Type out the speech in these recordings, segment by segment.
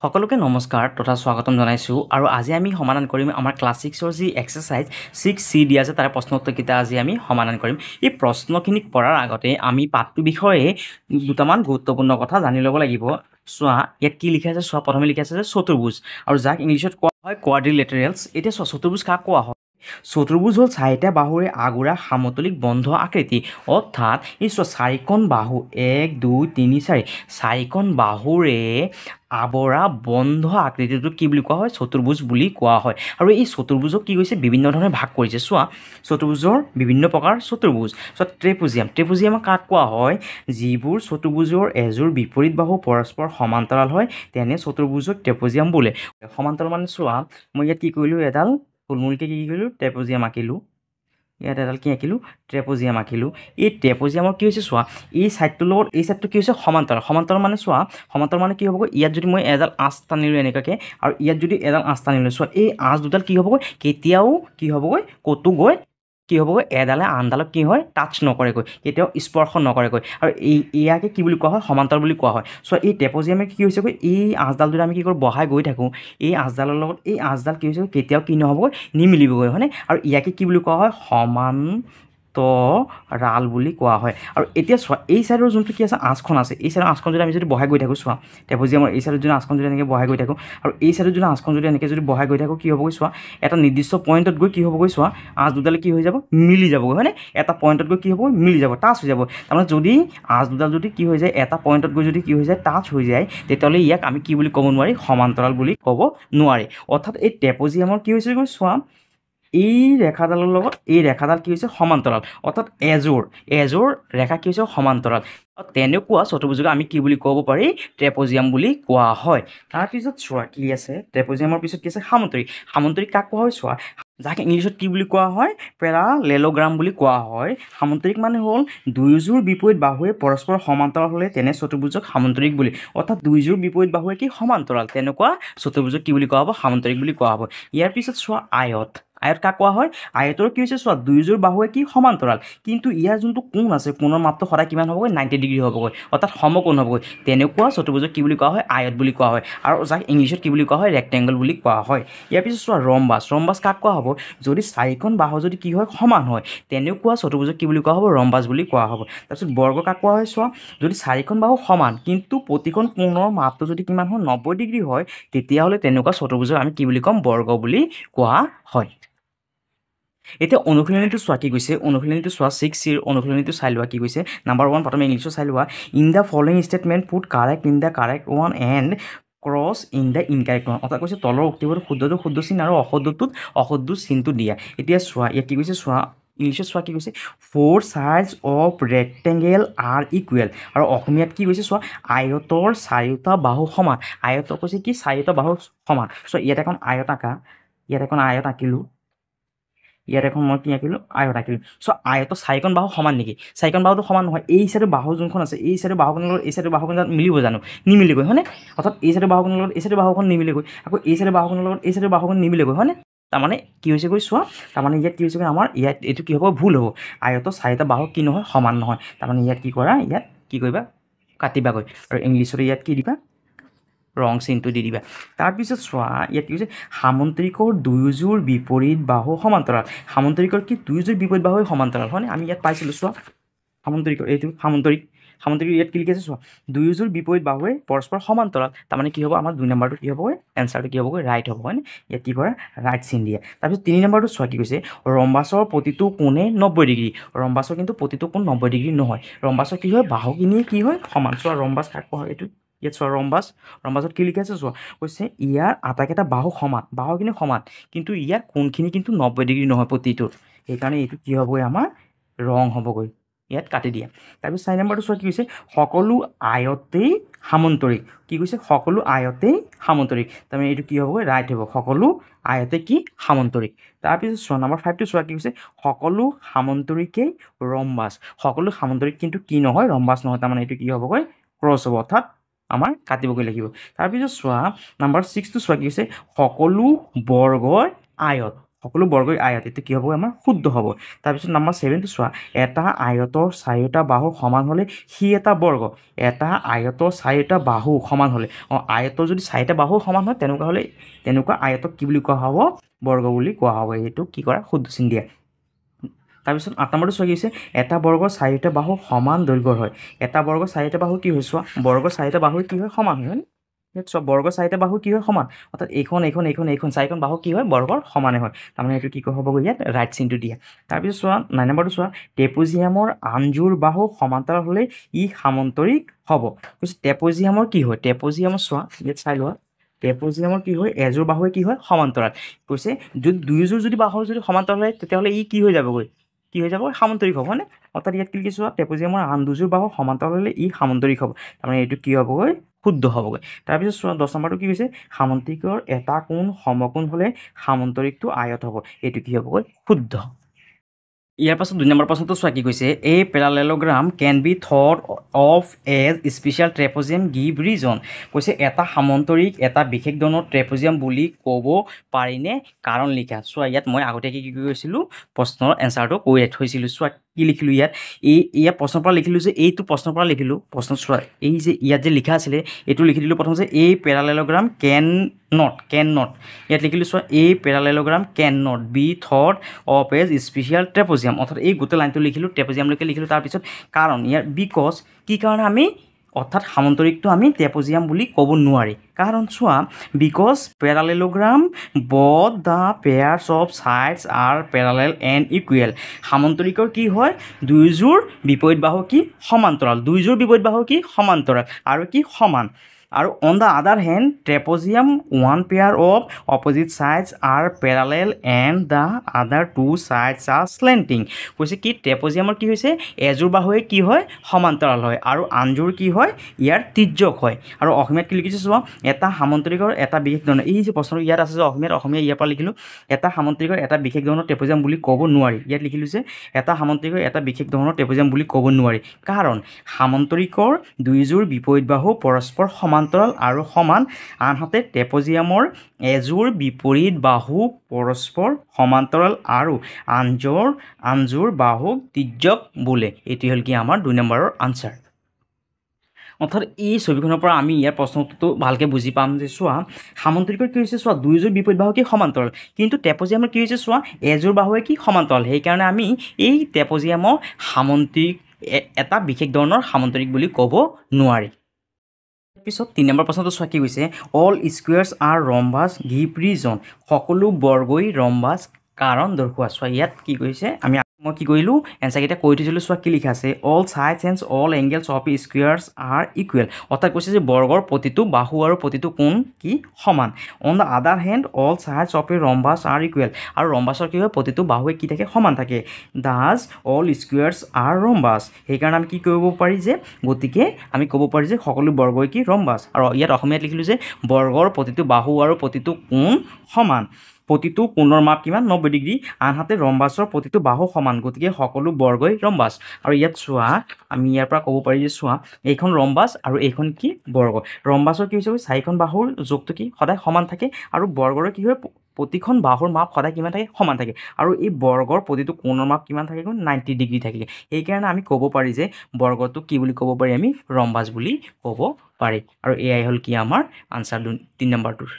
সকলোকে নমস্কাৰ তথা স্বাগতম জনাইছোঁ আৰু আজি আমি সমাধান কৰিম আমাৰ ক্লাছ 6ৰ যি এক্সাৰচাইজ 6C দিয়া আছে তাৰে প্ৰশ্ন উত্তৰকেইটা আজি আমি সমাধান কৰিম। এই প্ৰশ্নখিনি পঢ়াৰ আগতে আমি পাঠটোৰ বিষয়ে দুটামান গুৰুত্বপূৰ্ণ কথা জানি ল'ব লাগিব। চোৱা ইয়াত কি লিখা আছে, চোৱা প্ৰথমে লিখা আছে যে চতুৰ্ভুজ, আৰু যাক ইংলিছত কোৱা হয় কোৱাড্ৰিলেটাৰেলছ। এতিয়া চোৱা চতুৰ্ভুজ কাক কোৱা হয়? চতুৰ্ভুজ হ'ল চাৰিটা বাহুৰে আগুৰা সমতলিক বন্ধ আকৃতি, অৰ্থাৎ এই চোৱা চাৰিখন বাহু 1 2 3 4 চাৰিখন বাহুৰে আৱৰা বন্ধ আকৃতিটো কি বুলি কোৱা হয়? চতুৰ্ভুজ বুলি কোৱা হয়। আৰু এই চতুৰ্ভুজক কি কৰিছে? বিভিন্ন ধৰণে ভাগ কৰিছে। চোৱা চতুৰ্ভুজৰ বিভিন্ন প্ৰকাৰ চতুৰ্ভুজ। চোৱা ট্ৰেপুজিয়ামক কাক কোৱা হয়? যিবোৰ চতুৰ্ভুজৰ এযোৰ বিপৰীত বাহু পৰস্পৰ সমান্তৰাল হয় তেনে চতুৰ্ভুজক ট্ৰেপুজিয়াম বোলে। সমান্তৰাল মানে চোৱা মই ইয়াত কি কৰিলোঁ, এডাল থুলমূলকৈ কি কৰিলোঁ, ট্ৰেপুজিয়াম আঁকিলোঁ। ইয়াত এডাল কি আঁকিলোঁ? ট্ৰেপুজিয়াম আঁকিলোঁ। এই ট্ৰেপুজিয়ামৰ কি হৈছে চোৱা, এই ছাইডটোৰ লগত এই ছাইডটো কি হৈছে? সমান্তৰাল মানে চোৱা সমান্তৰাল মানে কি হ'বগৈ? ইয়াত যদি মই এডাল আঁচ টানিলোঁ এনেকুৱাকৈ, আৰু ইয়াত যদি এডাল আঁচ টানিলোঁ, চোৱা এই আঁচ দুডাল কি হ'বগৈ? কেতিয়াও কি হ'বগৈ? ক'তো গৈ কি হ'বগৈ? এডালে আনডালক কি হয়? টাচ নকৰেগৈ, কেতিয়াও স্পৰ্শ নকৰেগৈ। আৰু ইয়াকে কি বুলি কোৱা হয়? সমান্তৰাল বুলি কোৱা হয়। চোৱা এই ট্ৰেপুজিয়ামে কি হৈছেগৈ? এই আঁচডাল যদি আমি কি কৰোঁ? বহাই গৈ থাকোঁ, এই আঁচডালৰ লগত এই আঁচডাল কি হৈছে? কেতিয়াও কি নহ'বগৈ? নিমিলিবগৈ, হয়নে? আৰু ইয়াকে কি বুলি কোৱা হয়? সমান্তৰাল বুলি কোৱা হয়। আৰু এতিয়া চোৱা এই ছাইডৰ যোনটো কি আছে? আঁচখন আছে, এই ছাইডৰ আঁচখন যদি আমি যদি বহাই গৈ থাকোঁ, চোৱা ট্ৰেপুজিয়ামৰ এই ছাইডত যদি আঁচখন যদি এনেকৈ বহাই গৈ থাকোঁ, আৰু এই ছাইডত যদি আঁচখন যদি এনেকৈ যদি বহাই গৈ থাকোঁ, কি হ'বগৈ? চোৱা এটা নিৰ্দিষ্ট পইণ্টত গৈ কি হ'বগৈ? চোৱা আঁচ দুডালে কি হৈ যাব? মিলি যাবগৈ, হয়নে? এটা পইণ্টত গৈ কি হ'বগৈ? মিলি যাব, টাচ হৈ যাব। তাৰমানে যদি আঁচ দুডাল যদি কি হৈ যায়? এটা পইণ্টত গৈ যদি কি হৈ যায়? টাচ হৈ যায়, তেতিয়াহ'লে ইয়াক আমি কি বুলি ক'ব নোৱাৰি? সমান্তৰাল বুলি ক'ব নোৱাৰি। অৰ্থাৎ এই ট্ৰেপুজিয়ামৰ কি হৈছে? চোৱা এই ৰেখাডালৰ লগত এই ৰেখাডাল কি হৈছে? সমান্তৰাল। অৰ্থাৎ এযোৰ ৰেখা কি হৈছে? সমান্তৰাল। তেনেকুৱা চতুৰ্ভুজক আমি কি বুলি ক'ব পাৰি? ট্ৰেপুজিয়াম বুলি কোৱা হয়। তাৰপিছত চোৱা কি আছে? ট্ৰেপুজিয়ামৰ পিছত কি আছে? সামন্তৰিক কাক কোৱা হয়? চোৱা যাক ইংলিছত কি বুলি কোৱা হয়? পেৰালেলগ্ৰাম বুলি কোৱা হয়। সামন্তৰিক মানে হ'ল দুয়োযোৰ বিপৰীত বাহুৱে পৰস্পৰ সমান্তৰাল হ'লে তেনে চতুৰ্ভুজক সামন্তৰিক বুলি, অৰ্থাৎ দুয়োযোৰ বিপৰীত বাহুৱে কি? সমান্তৰাল, তেনেকুৱা চতুৰ্ভুজক কি বুলি কোৱা হ'ব? সামন্তৰিক বুলি কোৱা হ'ব। ইয়াৰ পিছত চোৱা আয়ত কাক কোৱা হয়? আয়তৰ কি হৈছে? চোৱা দুয়োযোৰ বাহুৱে কি? সমান্তৰাল, কিন্তু ইয়াৰ যোনটো কোণ আছে, কোণৰ মাপটো সদায় কিমান হ'বগৈ? 90 ডিগ্ৰী হ'বগৈ, অৰ্থাৎ সমকোণ হ'বগৈ। তেনেকুৱা চতুৰ্ভুজক কি বুলি কোৱা হয়? আয়ত বুলি কোৱা হয়। আৰু যাক ইংলিছত কি বুলি কোৱা হয়? ৰেক্টেংগল বুলি কোৱা হয়। ইয়াৰ পিছত চোৱা ৰম্বাছ কাক কোৱা হ'ব? যদি চাৰিখন বাহু যদি কি হয়? সমান হয়, তেনেকুৱা চতুৰ্ভুজক কি বুলি কোৱা হ'ব? ৰম্বাছ বুলি কোৱা হ'ব। তাৰপিছত বৰ্গ কাক কোৱা হয়? চোৱা যদি চাৰিখন বাহু সমান কিন্তু প্ৰতিখন কোণৰ মাপটো যদি কিমান হয়? 90 ডিগ্ৰী হয়, তেতিয়াহ'লে তেনেকুৱা চতুৰ্ভুজক আমি কি বুলি ক'ম? বৰ্গ বুলি কোৱা হয়। এতিয়া অনুশীলনীটো চোৱা কি কৈছে? অনুশীলনীটো চোৱা 6Cৰ অনুশীলনীটো চাই লোৱা কি কৈছে। নাম্বাৰ 1 প্ৰথমে ইংলিছত চাই লোৱা। In the following statement put correct in the correct one and cross in the incorrect one. অৰ্থাৎ কৈছে তলৰ উক্তিবোৰত শুদ্ধটো শুদ্ধ চিন আৰু অশুদ্ধটোত অশুদ্ধ চিনটো দিয়া। এতিয়া চোৱা ইয়াত কি কৈছে? চোৱা ইংলিছত চোৱা কি কৈছে? 4 sides of rectangle are equal। আৰু অসমীয়াত কি কৈছে? চোৱা আয়তৰ চাৰিওটা বাহু সমান। আয়তৰ কৈছে কি? চাৰিওটা বাহু সমান। চোৱা ইয়াত এখন আয়ত আঁকা, ইয়াত এখন আয়ত আঁকিলোঁ, ইয়াত এখন মই কি আঁকিলোঁ? আয়ত আঁকিলোঁ। চ' আয়তৰ চাৰিখন বাহু সমান নেকি? চাৰিখন বাহুটো সমান নহয়। এই চাইডৰ বাহু যোনখন আছে, এই চাইডৰ বাহুখনৰ লগত এই চাইডৰ বাহুখন মিলিব জানো? নিমিলেগৈ, হয়নে? অৰ্থাৎ এই চাইডৰ বাহুখনৰ লগত এই চাইডৰ বাহুখন নিমিলেগৈ, আকৌ এই চাইডৰ বাহুখনৰ লগত এই চাইডৰ বাহুখন নিমিলেগৈ, হয়নে? তাৰমানে কি হৈছেগৈ? চোৱা তাৰমানে ইয়াত কি হৈছেগৈ? আমাৰ ইয়াত এইটো কি হ'ব? ভুল হ'ব। আয়তৰ চাৰিটা বাহু কি নহয়? সমান নহয়। তাৰমানে ইয়াত কি কৰা? ইয়াত কি কৰিবা? কাটিবাগৈ। আৰু ইংলিছত ইয়াত কি দিবা? ৰং চিনটো দি দিবা। তাৰপিছত চোৱা ইয়াত কি হৈছে? সামন্তৰিকৰ দুয়োযোৰ বিপৰীত বাহু সমান্তৰাল। সামন্তৰিকৰ কি? দুয়োযোৰ বিপৰীত বাহুৱে সমান্তৰাল, হয়নে? আমি ইয়াত পাইছিলোঁ। চোৱা সামন্তৰিকৰ এইটো সামন্তৰিক ইয়াত কি লিখি আছে? চোৱা দুয়োযোৰ বিপৰীত বাহুৱে পৰস্পৰ সমান্তৰাল। তাৰমানে কি হ'ব? আমাৰ 2 নম্বৰটো কি হ'বগৈ? এনচাৰটো কি হ'বগৈ? ৰাইট হ'ব, হয়নে? ইয়াত কি কৰা? ৰাইট চিন দিয়া। তাৰপিছত 3 নম্বৰটো চোৱা কি কৈছে? ৰম্বাছৰ প্ৰতিটো কোণে 90 ডিগ্ৰী। ৰম্বাছৰ কিন্তু প্ৰতিটো কোণ 90 ডিগ্ৰী নহয়। ৰম্বাছৰ কি হয়? বাহুখিনিয়ে কি হয়? সমান। চোৱা ৰম্বাছ কাক কোৱা হয়? এইটো ইয়াত চোৱা ৰম্বাছত কি লিখি আছে? চোৱা কৈছে ইয়াৰ আটাইকেইটা বাহু সমান, বাহুখিনি সমান, কিন্তু ইয়াৰ কোণখিনি কিন্তু 90 ডিগ্ৰী নহয় প্ৰতিটোৰ। সেইকাৰণে এইটো কি হ'বগৈ? আমাৰ ৰং হ'বগৈ। ইয়াত কাটি দিয়া। তাৰপিছত 4 নম্বৰটো চোৱা কি কৈছে? সকলো আয়তেই সামন্তৰিক। কি কৈছে? সকলো আয়তেই সামন্তৰিক। তাৰমানে এইটো কি হ'বগৈ? ৰাইট হ'ব। সকলো আয়তে কি? সামন্তৰিক। তাৰপিছত চোৱা নাম্বাৰ 5টো চোৱা কি কৈছে? সকলো সামন্তৰিকেই ৰম্বাছ। সকলো সামন্তৰিক কিন্তু কি নহয়? ৰম্বাছ নহয়। তাৰমানে এইটো কি হ'বগৈ? ক্ৰছ হ'ব, অৰ্থাৎ আমাৰ কাটিবগৈ লাগিব। তাৰপিছত চোৱা নাম্বাৰ 6টো চোৱা কি হৈছে? সকলো বৰ্গৰ আয়ত। সকলো বৰ্গই আয়ত, এইটো কি হ'ব আমাৰ শুদ্ধ হ'ব। তাৰপিছত নম্বৰ 7টো চোৱা, এটা আয়তৰ চাৰিওটা বাহু সমান হ'লে সি এটা বৰ্গ। এটা আয়তৰ চাৰিওটা বাহু সমান হ'লে, আয়তৰ যদি চাৰিটা বাহু সমান হয় তেনেকুৱা আয়তক কি বুলি কোৱা হ'ব? বৰ্গ বুলি কোৱা হ'ব। এইটো কি কৰা? শুদ্ধ চিন দিয়া। তাৰপিছত 8 নম্বৰটো চোৱা কি হৈছে, এটা বৰ্গৰ চাৰিটা বাহু সমান দৈৰ্ঘ্যৰ হয়। এটা বৰ্গৰ চাৰিটা বাহু কি হয় চোৱা, বৰ্গৰ চাৰিটা বাহু কি হয়? সমান হয়। চোৱা বৰ্গৰ চাৰিটা বাহু কি হয়? সমান। অৰ্থাৎ এইখন চাৰিখন বাহু কি হয়? বৰ্গৰ সমানে হয়। তাৰমানে এইটো কি হ'বগৈ ইয়াত? ৰাইট চিনটো দিয়া। তাৰপিছত চোৱা 9 নম্বৰটো চোৱা, ট্ৰেপেজিয়ামৰ আনযোৰ বাহু সমান্তৰাল হ'লে ই সামন্তৰিক হ'ব। কৈছে ট্ৰেপেজিয়ামৰ কি হয়? ট্ৰেপেজিয়ামৰ চোৱা ইয়াত চাই লোৱা, ট্ৰেপেজিয়ামৰ কি হয়? এযোৰ বাহুৱে কি হয়? সমান্তৰাল। কৈছে যদি দুয়োযোৰ যদি বাহু যদি সমান্তৰাল হয় তেতিয়াহ'লে ই কি হৈ যাবগৈ? কি হৈ যাব? সামন্তৰিক হ'ব, হয়নে? অৰ্থাৎ ইয়াত কি লিখিছোঁ? ট্ৰেপেজিয়ামৰ আন দুযোৰ বাহু সমান্তৰাল হ'লে ই সামন্তৰিক হ'ব। তাৰমানে এইটো কি হ'বগৈ? শুদ্ধ হ'বগৈ। তাৰপিছত চোৱা 10 নম্বৰটো কি কৈছে, সামন্তিকৰ এটা কোণ সমকোণ হ'লে সামন্তৰিকটো আয়ত হ'ব। এইটো কি হ'বগৈ? শুদ্ধ। ইয়াৰ পাছত 2 নম্বৰ প্ৰশ্নটো চোৱা কি কৈছে, a parallelogram can be thought of as special trapezium give reason. কৈছে এটা সামন্তৰিক এটা বিশেষ ধৰণৰ ট্ৰেপেজিয়াম বুলি ক'ব পাৰিনে? কাৰণ লিখা। চোৱা ইয়াত মই আগতীয়াকৈ কি কৰিছিলোঁ? প্ৰশ্নৰ এনচাৰটো কৈ থৈছিলোঁ। চোৱা কি লিখিলোঁ ইয়াত, ইয়াত প্ৰশ্নৰ পৰা লিখিলোঁ যে এইটো প্ৰশ্নৰ পৰা লিখিলোঁ। প্ৰশ্ন চোৱা এই যে ইয়াত যে লিখা আছিলে এইটো লিখি দিলোঁ প্ৰথম যে এ পেৰালেলগ্ৰাম কেন নট ইয়াত লিখিলোঁ। চোৱা a parallelogram can not be thought of as special trapezium. অৰ্থাৎ এই গোটেই লাইনটো লিখিলোঁ, ট্ৰেপেজিয়ামলৈকে লিখিলোঁ। তাৰপিছত কাৰণ ইয়াৰ বিকজ কি কাৰণে আমি অৰ্থাৎ সামন্তৰিকটো আমি ট্ৰেপেজিয়াম বুলি ক'ব নোৱাৰি। কাৰণ চোৱা because parallelogram both the pairs of sides are parallel and equal. সামন্তৰিকৰ কি হয়? দুয়োযোৰ বিপৰীত বাহু কি? সমান্তৰাল। দুয়োযোৰ বিপৰীত বাহু কি? সমান্তৰাল আৰু কি? সমান। আৰু on the other hand trapezium one pair of opposite sides are parallel and the other two sides are slanting. কৈছে কি ট্ৰেপেজিয়ামৰ কি হৈছে? এযোৰ বাহুৱে কি হয়? সমান্তৰাল হয় আৰু আনযোৰ কি হয়? ইয়াৰ তিৰ্যক হয়। আৰু অসমীয়াত কি লিখিছে চোৱা, এটা সামন্তৰিকৰ এটা বিশেষ ধৰণৰ, এই যে প্ৰশ্নটো ইয়াত আছে যে অসমীয়া ইয়াৰ পৰা লিখিলোঁ, এটা সামন্তৰিকৰ এটা বিশেষ ধৰণৰ ট্ৰেপেজিয়াম বুলি ক'ব নোৱাৰি। ইয়াত লিখিলোঁ যে এটা সামন্তৰিকৰ এটা বিশেষ ধৰণৰ ট্ৰেপেজিয়াম বুলি ক'ব নোৱাৰি। কাৰণ সামন্তৰিকৰ দুয়োযোৰ বিপৰীত বাহু পৰস্পৰ সমান্তৰাল আৰু সমান, আনহাতে ট্ৰেপেজিয়ামৰ এযোৰ বিপৰীত বাহু পৰস্পৰ সমান্তৰাল আৰু আনযোৰ বাহুক তিৰ্যক বোলে। এইটো হ'ল কি আমাৰ 2 নম্বৰৰ আনচাৰ। অৰ্থাৎ এই ছবিখনৰ পৰা আমি ইয়াৰ প্ৰশ্নটো ভালকৈ বুজি পাম যে চোৱা সামন্তৰিকৰ কি হৈছে? চোৱা দুয়োযোৰ বিপৰীত বাহু কি? সমান্তৰাল। কিন্তু ট্ৰেপেজিয়ামৰ কি হৈছে? চোৱা এযোৰ বাহুৱে কি? সমান্তৰাল। সেইকাৰণে আমি এই ট্ৰেপেজিয়ামৰ সামন্তৰিক এটা বিশেষ ধৰণৰ সামন্তৰিক বুলি ক'ব নোৱাৰি। পিছত 3 নম্বৰ প্ৰশ্নটো চোৱা কি কৈছে, all squares are rhombus give reason. সকলো বৰ্গই ৰম্বাছ কাৰণ দৰ্শোৱা। চোৱা ইয়াত কি কৈছে, মই কি কৰিলোঁ? এনচাৰকেইটা কৈ থৈছিলোঁ। চোৱা কি লিখা আছে, all sides and all angles of squares are equal. অৰ্থাৎ কৈছে যে বৰ্গৰ প্ৰতিটো বাহু আৰু প্ৰতিটো কোণ কি? সমান। On the other hand all sides of a rhombus are equal. আৰু ৰম্বাছৰ কি হয়? প্ৰতিটো বাহুৱে কি থাকে? সমান থাকে। দাজ অল স্কুৱেয়াৰ্ছ আৰ ৰম্বাছ। সেইকাৰণে আমি কি কৰিব পাৰি যে গতিকে আমি ক'ব পাৰি যে সকলো বৰ্গই কি? ৰম্বাছ। আৰু ইয়াত অসমীয়াত লিখিলোঁ যে বৰ্গৰ প্ৰতিটো বাহু আৰু প্ৰতিটো কোণ সমান। প্ৰতিটো কোণৰ মাপ কিমান? 90 ডিগ্ৰী। আনহাতে ৰম্বাছৰ প্ৰতিটো বাহু সমান, গতিকে সকলো বৰ্গই ৰম্বাছ। আৰু ইয়াত চোৱা আমি ইয়াৰ পৰা ক'ব পাৰি যে চোৱা এইখন ৰম্বাছ আৰু এইখন কি? বৰ্গ। ৰম্বাছৰ কি হৈছে? চাৰিখন বাহুৰ যোগটো কি? সদায় সমান থাকে। আৰু বৰ্গৰ কি হয়? প্ৰতিখন বাহুৰ মাপ সদায় কিমান থাকে? সমান থাকে। আৰু এই বৰ্গৰ প্ৰতিটো কোণৰ মাপ কিমান থাকে? 90 ডিগ্ৰী থাকে। সেইকাৰণে আমি ক'ব পাৰি যে বৰ্গটো কি বুলি ক'ব পাৰি? আমি ৰম্বাছ বুলি ক'ব পাৰি। আৰু এয়াই হ'ল কি আমাৰ আনচাৰ 3 নম্বৰটোৰ।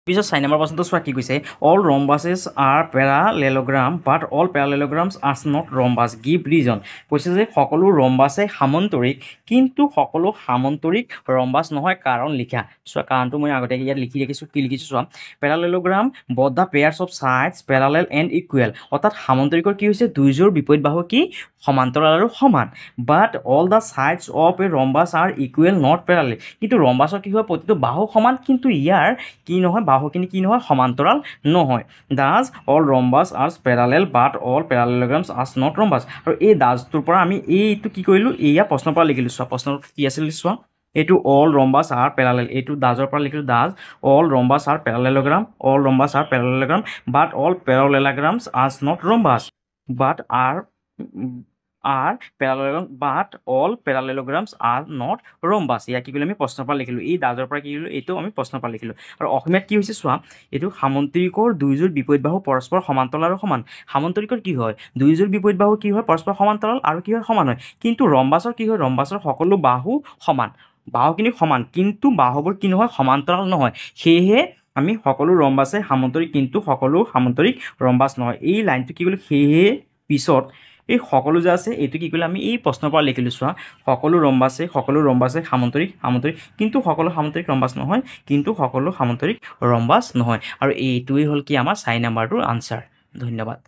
পিছত 4 নম্বৰ প্ৰশ্নটো চোৱা কি কৈছে, all rhombuses are parallelogram but all parallelograms are not rhombus give reason. কৈছে যে সকলো ৰম্বাছে সামন্তৰিক কিন্তু সকলো সামন্তৰিক ৰম্বাছ নহয়, কাৰণ লিখা। চোৱা কাৰণটো মই আগতীয়াকৈ ইয়াত লিখি ৰাখিছোঁ। কি লিখিছোঁ চোৱা, parallelogram both the pairs of sides parallel and equal. অৰ্থাৎ সামন্তৰিকৰ কি হৈছে? দুয়োযোৰ বিপৰীত বাহু কি? সমান্তৰাল আৰু সমান। But all the sides of a rhombus are equal not parallel. কিন্তু ৰম্বাছৰ কি হয়? প্ৰতিটো বাহু সমান, কিন্তু ইয়াৰ কি নহয়? বাহুখিনি কি নহয়? সমান্তৰাল নহয়। Thus all rhombus are parallel but all parallelograms are not rhombus. আৰু এই দাজটোৰ পৰা আমি এইটো কি কৰিলোঁ? এয়া প্ৰশ্নৰ পৰা লিখিলোঁ। চোৱা প্ৰশ্নটো কি আছিল চোৱা, এইটো অল ৰম্বাছ আৰ পেৰালেল, এইটো দাজৰ পৰা লিখিলোঁ। Thus all rhombus are parallelogram, all rhombus are parallelogram but all parallelograms are not rhombus, but are parallelogram but all parallelograms are not rhombus ইয়াক কি কৰিলোঁ আমি প্ৰশ্নৰ পৰা লিখিলোঁ এই দাজৰ পৰা কি কৰিলোঁ এইটো আমি প্ৰশ্নৰ পৰা লিখিলোঁ আৰু অসমীয়াত কি হৈছে চোৱা এইটো সামন্তৰিকৰ দুয়োযোৰ বিপৰীত বাহু পৰস্পৰ সমান্তৰাল আৰু সমান সামন্তৰিকৰ কি হয় দুয়োযোৰ বিপৰীত বাহু কি হয় পৰস্পৰ সমান্তৰাল আৰু কি হয় সমান হয় কিন্তু ৰম্বাছৰ কি হয় ৰম্বাছৰ সকলো বাহু সমান বাহুখিনি সমান কিন্তু বাহুবোৰ কি নহয় সমান্তৰাল নহয় সেয়েহে আমি সকলো ৰম্বাছে সামন্তৰিক কিন্তু সকলো সামন্তৰিক ৰম্বাছ নহয় এই লাইনটো কি কৰিলোঁ সেয়েহে পিছত এই সকলো যে আছে এইটো কি কৰিলে আমি এই প্ৰশ্নৰ পৰা লিখিলোঁ চোৱা সকলো ৰম্বাছে সামন্তৰিক কিন্তু সকলো সামন্তৰিক ৰম্বাছ নহয় কিন্তু সকলো সামন্তৰিক ৰম্বাছ নহয় আৰু এইটোৱেই হ'ল কি আমাৰ 4 নম্বৰটোৰ আনচাৰ ধন্যবাদ